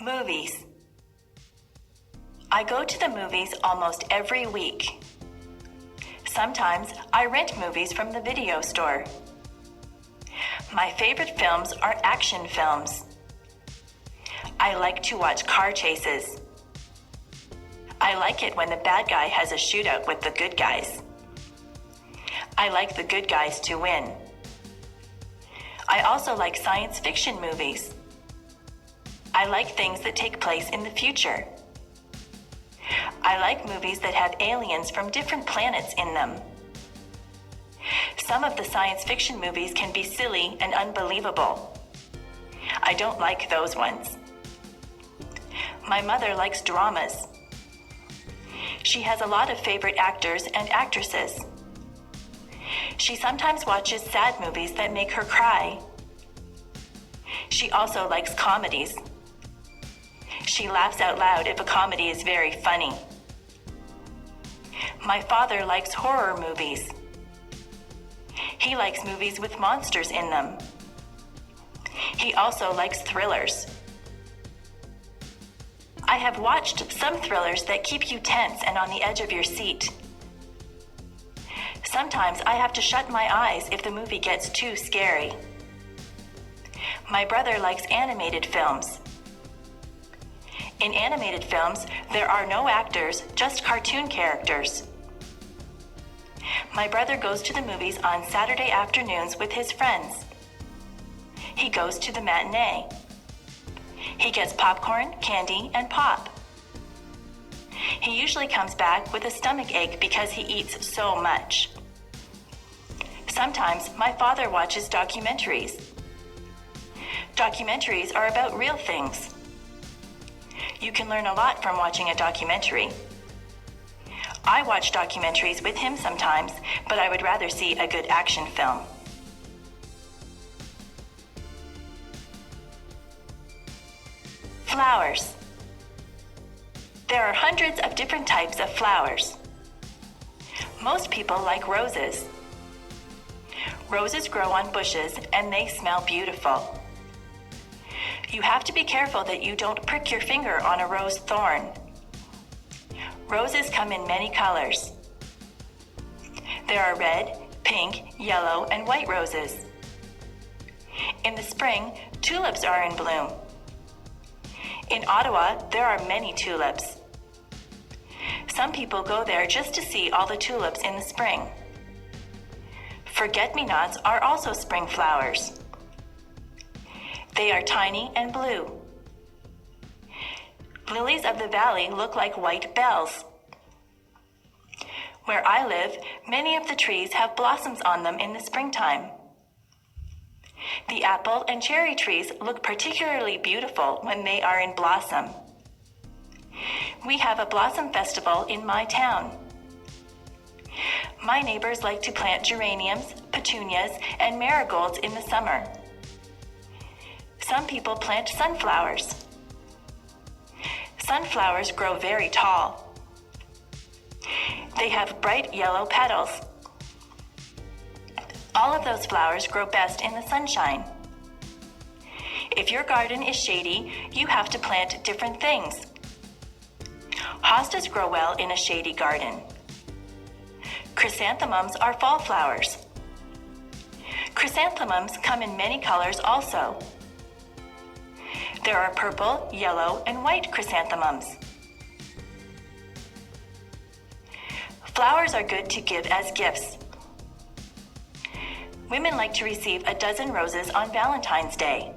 Movies. I go to the movies almost every week. Sometimes I rent movies from the video store. My favorite films are action films. I like to watch car chases. I like it when the bad guy has a shootout with the good guys. I like the good guys to win. I also like science fiction movies. I like things that take place in the future. I like movies that have aliens from different planets in them. Some of the science fiction movies can be silly and unbelievable. I don't like those ones. My mother likes dramas. She has a lot of favorite actors and actresses. She sometimes watches sad movies that make her cry. She also likes comedies. She laughs out loud if a comedy is very funny. My father likes horror movies. He likes movies with monsters in them. He also likes thrillers. I have watched some thrillers that keep you tense and on the edge of your seat. Sometimes I have to shut my eyes if the movie gets too scary. My brother likes animated films. In animated films, there are no actors, just cartoon characters. My brother goes to the movies on Saturday afternoons with his friends. He goes to the matinee. He gets popcorn, candy, and pop. He usually comes back with a stomach ache because he eats so much. Sometimes my father watches documentaries. Documentaries are about real things. You can learn a lot from watching a documentary. I watch documentaries with him sometimes, but I would rather see a good action film. Flowers. There are hundreds of different types of flowers. Most people like roses. Roses grow on bushes and they smell beautiful. You have to be careful that you don't prick your finger on a rose thorn. Roses come in many colors. There are red, pink, yellow, and white roses. In the spring, tulips are in bloom. In Ottawa, there are many tulips. Some people go there just to see all the tulips in the spring. Forget-me-nots are also spring flowers. They are tiny and blue. Lilies of the valley look like white bells. Where I live, many of the trees have blossoms on them in the springtime. The apple and cherry trees look particularly beautiful when they are in blossom. We have a blossom festival in my town. My neighbors like to plant geraniums, petunias, and marigolds in the summer. Some people plant sunflowers. Sunflowers grow very tall. They have bright yellow petals. All of those flowers grow best in the sunshine. If your garden is shady, you have to plant different things. Hostas grow well in a shady garden. Chrysanthemums are fall flowers. Chrysanthemums come in many colors also. There are purple, yellow, and white chrysanthemums. Flowers are good to give as gifts. Women like to receive a dozen roses on Valentine's Day.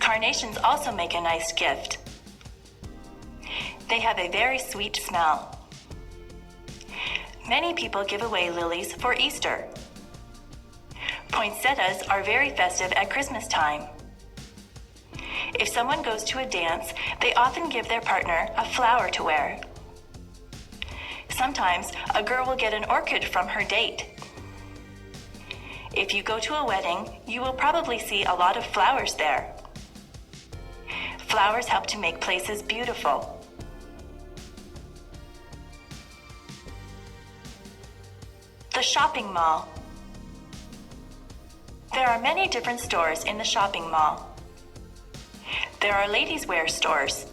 Carnations also make a nice gift. They have a very sweet smell. Many people give away lilies for Easter. Poinsettias are very festive at Christmas time. If someone goes to a dance, they often give their partner a flower to wear. Sometimes a girl will get an orchid from her date. If you go to a wedding, you will probably see a lot of flowers there. Flowers help to make places beautiful. The shopping mall. There are many different stores in the shopping mall. There are ladies' wear stores.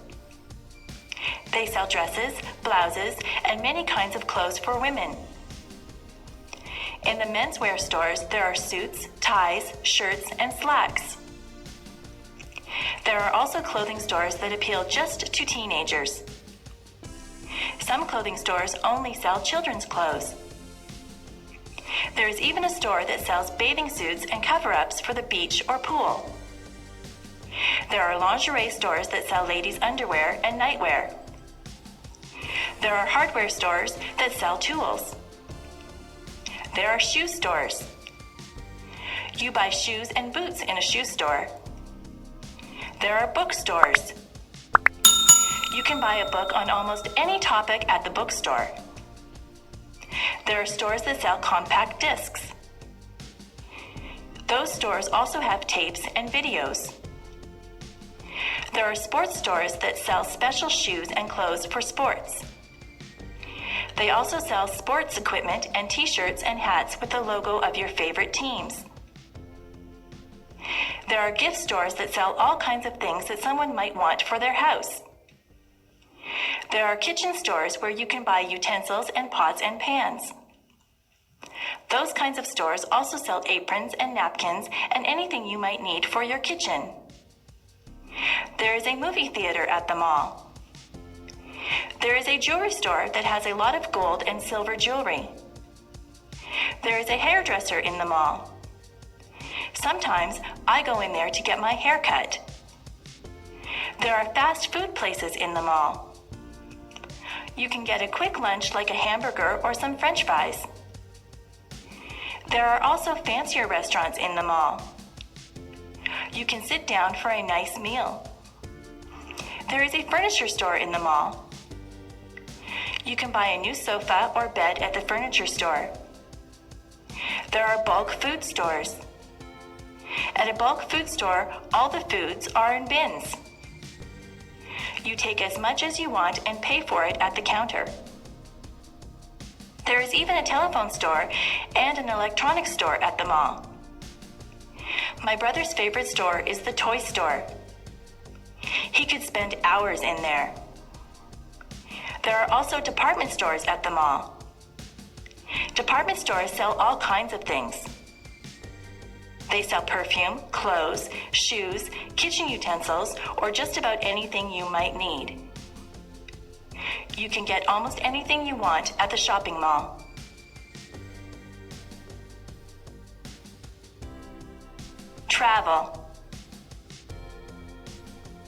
They sell dresses, blouses, and many kinds of clothes for women. In the menswear stores, there are suits, ties, shirts, and slacks. There are also clothing stores that appeal just to teenagers. Some clothing stores only sell children's clothes. There is even a store that sells bathing suits and cover-ups for the beach or pool. There are lingerie stores that sell ladies' underwear and nightwear. There are hardware stores that sell tools. There are shoe stores. You buy shoes and boots in a shoe store. There are bookstores. You can buy a book on almost any topic at the bookstore. There are stores that sell compact discs. Those stores also have tapes and videos. There are sports stores that sell special shoes and clothes for sports. They also sell sports equipment and t-shirts and hats with the logo of your favorite teams. There are gift stores that sell all kinds of things that someone might want for their house. There are kitchen stores where you can buy utensils and pots and pans. Those kinds of stores also sell aprons and napkins and anything you might need for your kitchen. There is a movie theater at the mall. There is a jewelry store that has a lot of gold and silver jewelry. There is a hairdresser in the mall. Sometimes I go in there to get my hair cut. There are fast food places in the mall. You can get a quick lunch like a hamburger or some French fries. There are also fancier restaurants in the mall. You can sit down for a nice meal. There is a furniture store in the mall. You can buy a new sofa or bed at the furniture store. There are bulk food stores. At a bulk food store, all the foods are in bins. You take as much as you want and pay for it at the counter. There is even a telephone store and an electronics store at the mall. My brother's favorite store is the toy store. He could spend hours in there. There are also department stores at the mall. Department stores sell all kinds of things. They sell perfume, clothes, shoes, kitchen utensils, or just about anything you might need. You can get almost anything you want at the shopping mall. Travel.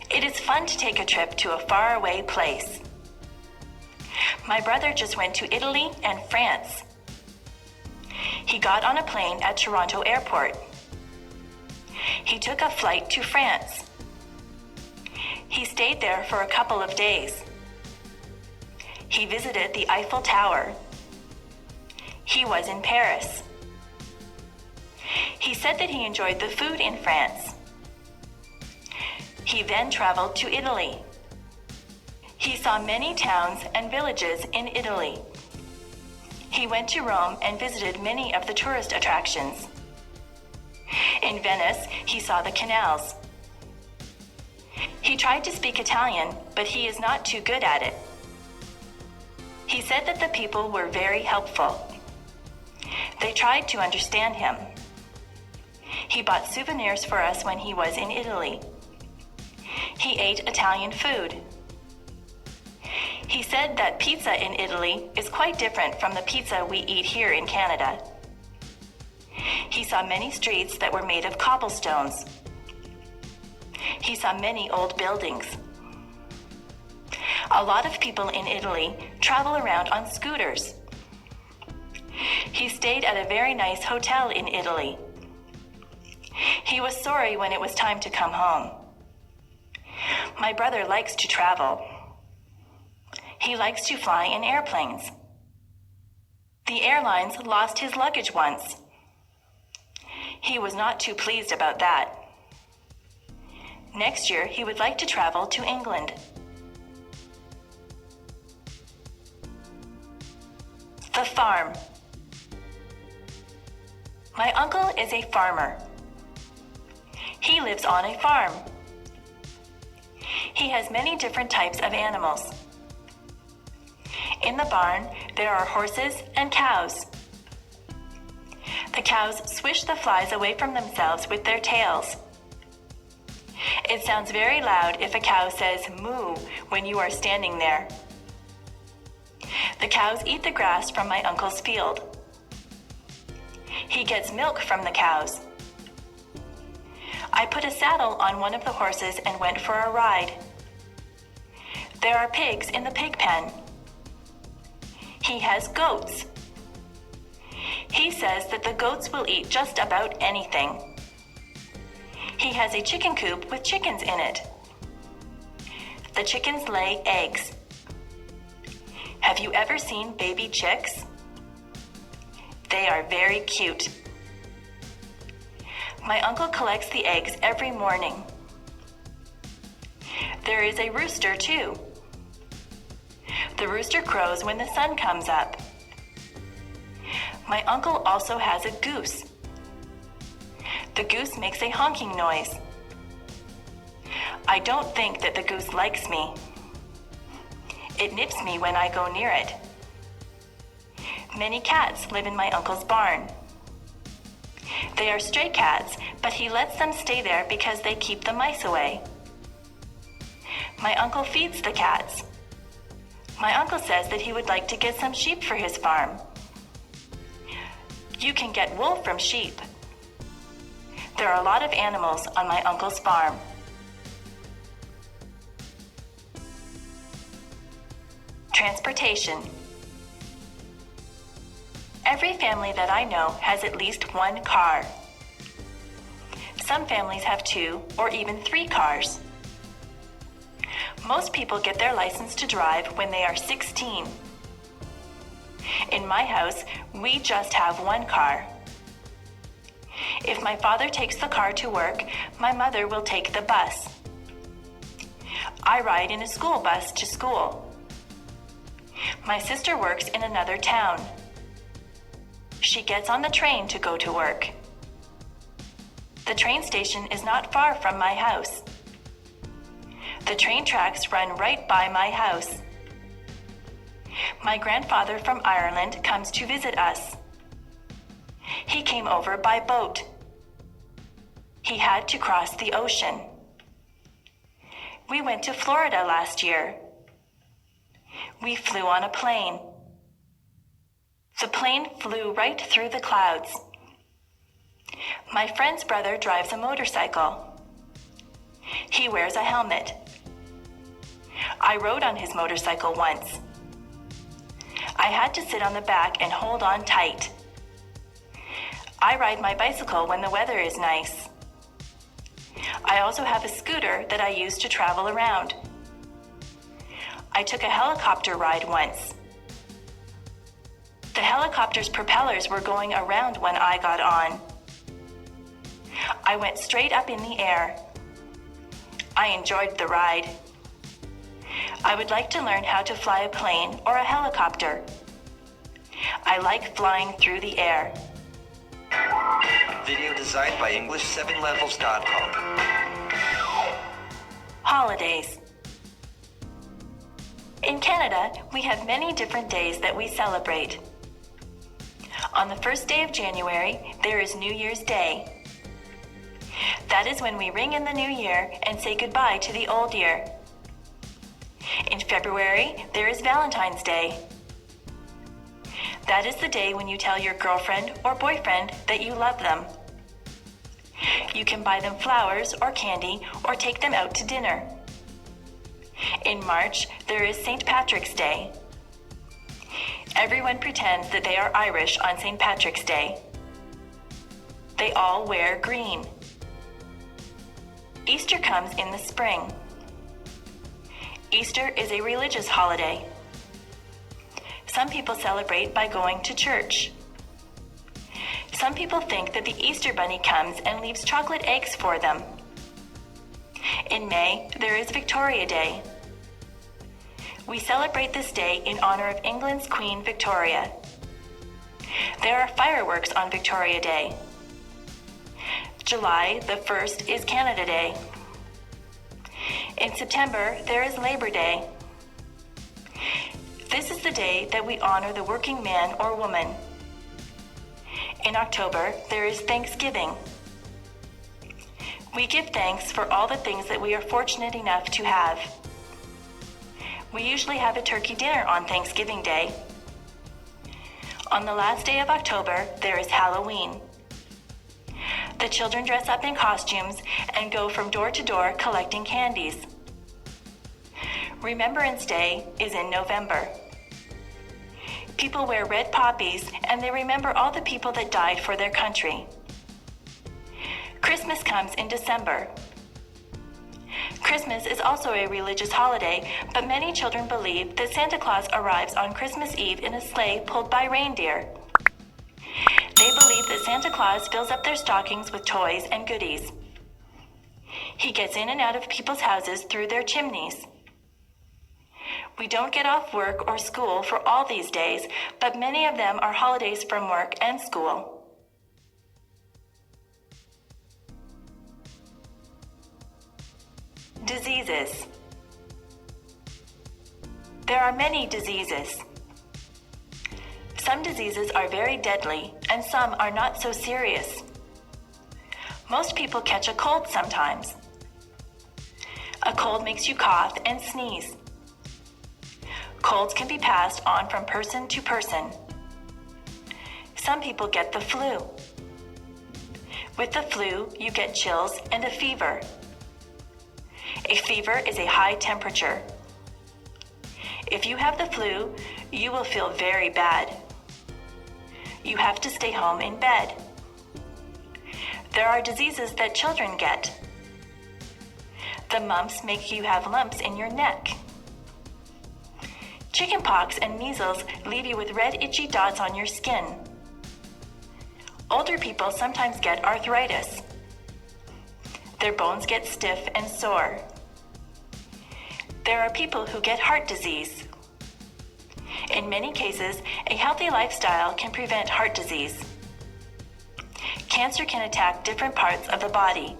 It is fun to take a trip to a faraway place. My brother just went to Italy and France. He got on a plane at Toronto Airport. He took a flight to France. He stayed there for a couple of days. He visited the Eiffel Tower. He was in Paris. He said that he enjoyed the food in France. He then traveled to Italy. He saw many towns and villages in Italy. He went to Rome and visited many of the tourist attractions. In Venice, he saw the canals. He tried to speak Italian, but he is not too good at it. He said that the people were very helpful. They tried to understand him. He bought souvenirs for us when he was in Italy. He ate Italian food. He said that pizza in Italy is quite different from the pizza we eat here in Canada. He saw many streets that were made of cobblestones. He saw many old buildings. A lot of people in Italy travel around on scooters. He stayed at a very nice hotel in Italy. He was sorry when it was time to come home. My brother likes to travel. He likes to fly in airplanes. The airlines lost his luggage once. He was not too pleased about that. Next year, he would like to travel to England. The farm. My uncle is a farmer. He lives on a farm. He has many different types of animals. In the barn, there are horses and cows. The cows swish the flies away from themselves with their tails. It sounds very loud if a cow says moo when you are standing there. The cows eat the grass from my uncle's field. He gets milk from the cows. I put a saddle on one of the horses and went for a ride. There are pigs in the pig pen. He has goats. He says that the goats will eat just about anything. He has a chicken coop with chickens in it. The chickens lay eggs. Have you ever seen baby chicks? They are very cute. My uncle collects the eggs every morning. There is a rooster too. The rooster crows when the sun comes up. My uncle also has a goose. The goose makes a honking noise. I don't think that the goose likes me. It nips me when I go near it. Many cats live in my uncle's barn. They are stray cats, but he lets them stay there because they keep the mice away. My uncle feeds the cats. My uncle says that he would like to get some sheep for his farm. You can get wool from sheep. There are a lot of animals on my uncle's farm. Transportation. Every family that I know has at least one car. Some families have 2 or even 3 cars. Most people get their license to drive when they are 16. In my house, we just have one car. If my father takes the car to work, my mother will take the bus. I ride in a school bus to school. My sister works in another town. She gets on the train to go to work. The train station is not far from my house. The train tracks run right by my house. My grandfather from Ireland comes to visit us. He came over by boat. He had to cross the ocean. We went to Florida last year. We flew on a plane. The plane flew right through the clouds. My friend's brother drives a motorcycle. He wears a helmet. I rode on his motorcycle once. I had to sit on the back and hold on tight. I ride my bicycle when the weather is nice. I also have a scooter that I use to travel around. I took a helicopter ride once. The helicopter's propellers were going around when I got on. I went straight up in the air. I enjoyed the ride. I would like to learn how to fly a plane or a helicopter. I like flying through the air. Video designed by English7levels.com. Holidays. In Canada, we have many different days that we celebrate. On the first day of January, there is New Year's Day. That is when we ring in the new year and say goodbye to the old year. In February, there is Valentine's Day. That is the day when you tell your girlfriend or boyfriend that you love them. You can buy them flowers or candy or take them out to dinner. In March, there is St. Patrick's Day. Everyone pretends that they are Irish on St. Patrick's Day. They all wear green. Easter comes in the spring. Easter is a religious holiday. Some people celebrate by going to church. Some people think that the Easter Bunny comes and leaves chocolate eggs for them. In May, there is Victoria Day. We celebrate this day in honor of England's Queen Victoria. There are fireworks on Victoria Day. July the 1st is Canada Day. In September, there is Labor Day. This is the day that we honor the working man or woman. In October, there is Thanksgiving. We give thanks for all the things that we are fortunate enough to have. We usually have a turkey dinner on Thanksgiving Day. On the last day of October, there is Halloween. The children dress up in costumes and go from door to door collecting candies. Remembrance Day is in November. People wear red poppies and they remember all the people that died for their country. Christmas comes in December. Christmas is also a religious holiday, but many children believe that Santa Claus arrives on Christmas Eve in a sleigh pulled by reindeer. They believe that Santa Claus fills up their stockings with toys and goodies. He gets in and out of people's houses through their chimneys. We don't get off work or school for all these days, but many of them are holidays from work and school. Diseases. There are many diseases. Some diseases are very deadly, and some are not so serious. Most people catch a cold sometimes. A cold makes you cough and sneeze. Colds can be passed on from person to person. Some people get the flu. With the flu, you get chills and a fever. A fever is a high temperature. If you have the flu, you will feel very bad. You have to stay home in bed. There are diseases that children get. The mumps make you have lumps in your neck. Chickenpox and measles leave you with red itchy dots on your skin. Older people sometimes get arthritis. Their bones get stiff and sore. There are people who get heart disease. In many cases, a healthy lifestyle can prevent heart disease. Cancer can attack different parts of the body.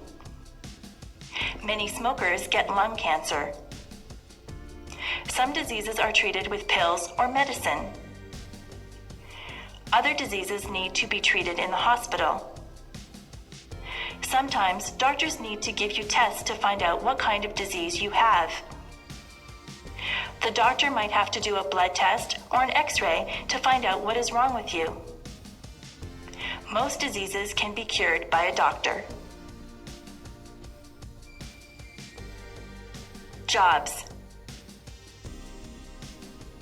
Many smokers get lung cancer. Some diseases are treated with pills or medicine. Other diseases need to be treated in the hospital. Sometimes doctors need to give you tests to find out what kind of disease you have. The doctor might have to do a blood test or an X-ray to find out what is wrong with you. Most diseases can be cured by a doctor. Jobs.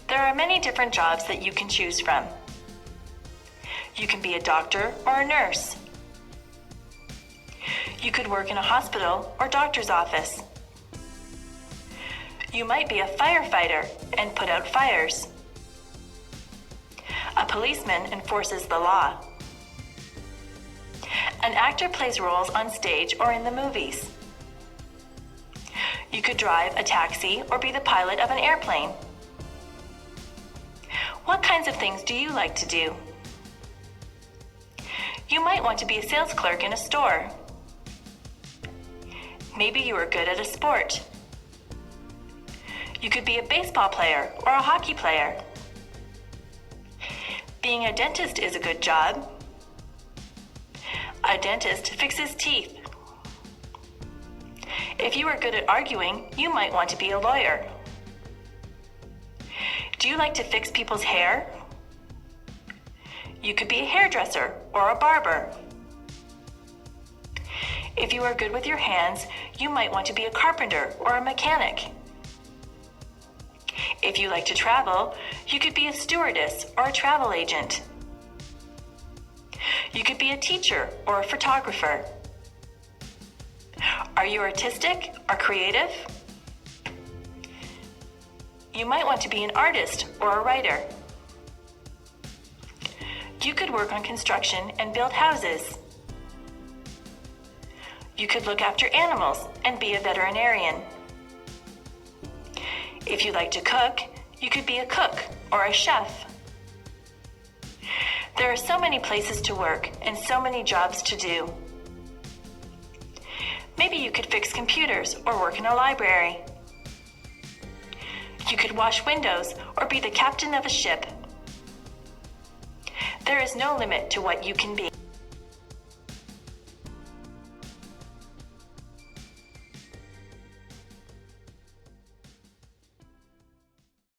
There are many different jobs that you can choose from. You can be a doctor or a nurse. You could work in a hospital or doctor's office. You might be a firefighter and put out fires. A policeman enforces the law. An actor plays roles on stage or in the movies. You could drive a taxi or be the pilot of an airplane. What kinds of things do you like to do? You might want to be a sales clerk in a store. Maybe you are good at a sport. You could be a baseball player or a hockey player. Being a dentist is a good job. A dentist fixes teeth. If you are good at arguing, you might want to be a lawyer. Do you like to fix people's hair? You could be a hairdresser or a barber. If you are good with your hands, you might want to be a carpenter or a mechanic. If you like to travel, you could be a stewardess or a travel agent. You could be a teacher or a photographer. Are you artistic or creative? You might want to be an artist or a writer. You could work on construction and build houses. You could look after animals and be a veterinarian. If you like to cook, you could be a cook or a chef. There are so many places to work and so many jobs to do. Maybe you could fix computers or work in a library. You could wash windows or be the captain of a ship. There is no limit to what you can be.